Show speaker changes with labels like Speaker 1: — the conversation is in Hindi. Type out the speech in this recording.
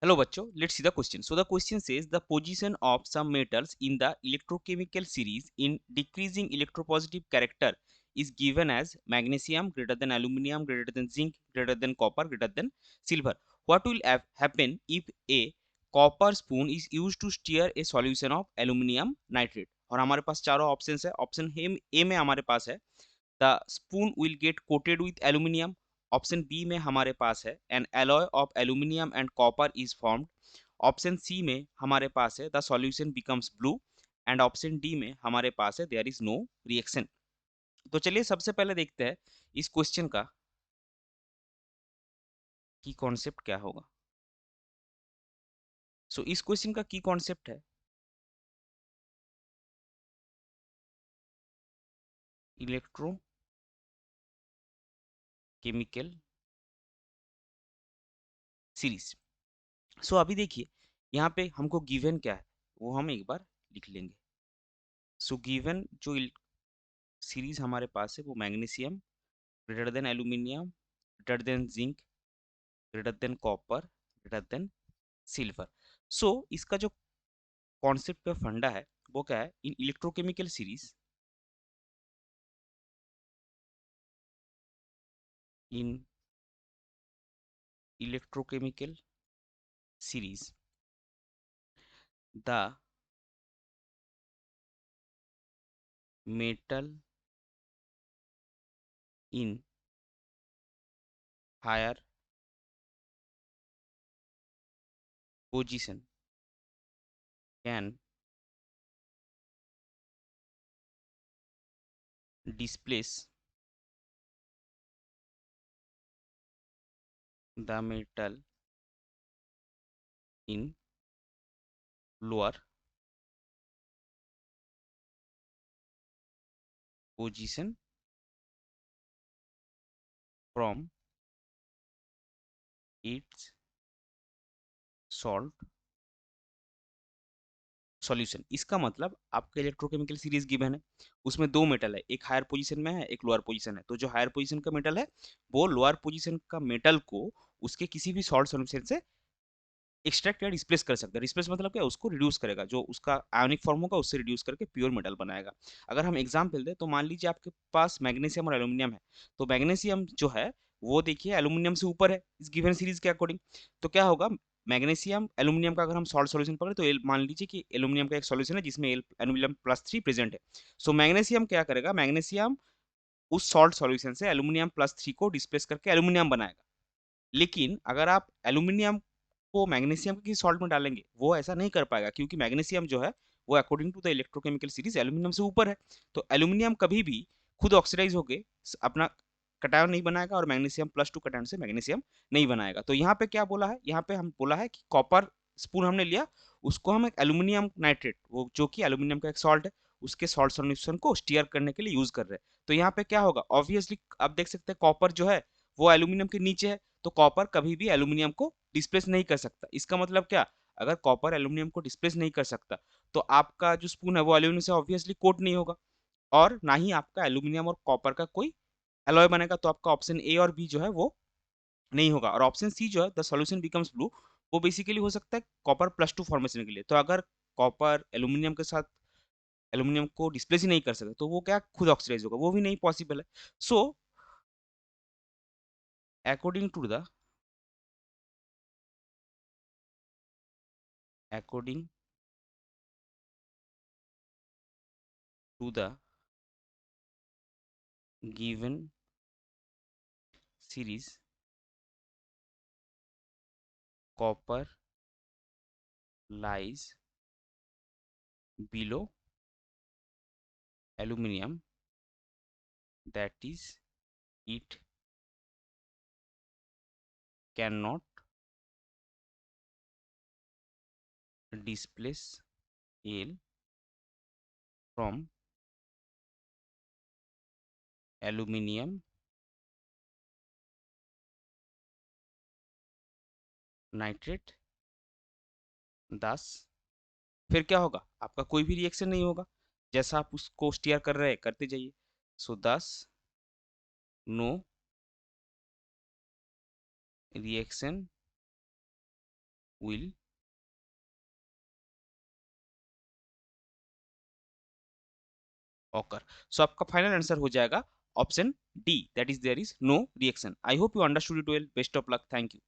Speaker 1: Hello बच्चों, let's see the question. So the question says the position of some metals in the electrochemical series in decreasing electropositive character is given as magnesium greater than aluminum greater than zinc greater than copper greater than silver. What will happen if a copper spoon is used to stir a solution of aluminum nitrate? और हमारे पास चारों ऑप्शंस है. ऑप्शन ए में हमारे पास है the spoon will get coated with aluminium. Option b में हमारे पास है an alloy of aluminium and copper is formed. Option c में हमारे पास है the solution becomes blue. And option d में हमारे पास है देयर इज नो रिएक्शन. तो चलिए सबसे पहले देखते हैं इस क्वेश्चन का की कॉन्सेप्ट क्या होगा. सो इस क्वेश्चन का की कॉन्सेप्ट है इलेक्ट्रोकेमिकल सीरीज. सो अभी देखिए यहाँ पे हमको गिवन क्या है वो हम एक बार लिख लेंगे. सो गिवन जो सीरीज हमारे पास है वो magnesium greater than aluminium greater than zinc greater than copper greater than silver. So इसका जो कॉन्सेप्ट पे फंडा है वो क्या है in electrochemical series in electrochemical series the metal in higher position can displace the metal in lower position from its salt solution. इसका मतलब आपका इलेक्ट्रोकेमिकल सीरीज गिवन है उसमें दो मेटल है, एक हायर पोजीशन में है एक लोअर पोजीशन है. तो जो हायर पोजीशन का मेटल है वो लोअर पोजीशन का मेटल को उसके किसी भी सॉल्ट सॉल्यूशन से एक्सट्रैक्ट या डिस्प्लेस कर सकता है. डिस्प्लेस मतलब क्या, उसको रिड्यूस करेगा, जो उसका आयोनिक फॉर्म होगा उससे रिड्यूस करके प्योर मेटल बनाएगा. अगर हम एग्जांपल दें तो मान लीजिए आपके पास मैग्नीशियम और एल्यूमिनियम है. तो मैग्नीशियम जो है वो देखिए एल्यूमिनियम से ऊपर है इस गिवन सीरीज के अकॉर्डिंग. तो क्या होगा, मैग्नीशियम एल्यूमिनियम का अगर हम सॉल्ट सॉल्यूशन पकड़े तो मान लीजिए कि एल्यूमिनियम का एक सॉल्यूशन है जिसमें एल्यूमिनियम +3 प्रेजेंट है. सो मैग्नीशियम क्या करेगा, मैग्नीशियम उस सॉल्ट सॉल्यूशन से एल्यूमिनियम +3 को डिस्प्लेस करके एल्यूमिनियम बनाएगा. लेकिन अगर आप एल्यूमिनियम को मैग्नीशियम की सॉल्ट में डालेंगे वो ऐसा नहीं कर पाएगा, क्योंकि मैग्नीशियम जो है वो according to the electrochemical series aluminium से ऊपर है. तो एल्यूमिनियम कभी भी खुद ऑक्सीडाइज होके अपना कटायन नहीं बनाएगा और मैग्नीशियम +2 कटायन से मैग्नीशियम नहीं बनाएगा. तो यहाँ पे क्या बोला है, यहाँ पे हम बोला है कि कॉपर स्पून हमने लिया, उसको हम एक एल्यूमिनियम नाइट्रेट वो जो कि एल्यूमिनियम का एक सॉल्ट है उसके सॉल्ट सॉल्यूशन को स्टीयर करने के लिए यूज कर रहे हैं. तो यहाँ पे क्या होगा, ऑब्वियसली आप देख सकते हैं कॉपर जो है वो एल्यूमिनियम के नीचे है. तो कॉपर कभी भी एल्यूमिनियम को डिस्प्लेस नहीं कर सकता. इसका मतलब क्या, अगर कॉपर एल्यूमिनियम को डिस्प्लेस नहीं कर सकता तो आपका जो स्पून है वो एल्यूमिनियम से ऑब्वियसली कोट नहीं होगा और ना ही आपका एल्यूमिनियम और कॉपर का कोई एलॉय बनेगा. तो आपका ऑप्शन ए और बी जो है वो नहीं होगा. और ऑप्शन सी जो है द सॉल्यूशन बिकम्स ब्लू, वो बेसिकली हो सकता है कॉपर +2 फॉर्मेशन के लिए. तो अगर कॉपर एल्यूमिनियम के साथ एल्यूमिनियम को डिस्प्लेस ही नहीं कर सकते तो वो क्या खुद ऑक्सीडाइज होगा, वो भी नहीं पॉसिबल है. So according to the according to the given series copper lies below aluminum, that is it cannot displace L from aluminum nitrate. thus फिर क्या होगा, आपका कोई भी रिएक्शन नहीं होगा, जैसा आप उसको स्टीयर कर रहे हैं करते जाइए. So thus no reaction will occur. So आपका फाइनल आंसर हो जाएगा option d, that is there is no reaction. I hope you understood it well. Best of luck. Thank you.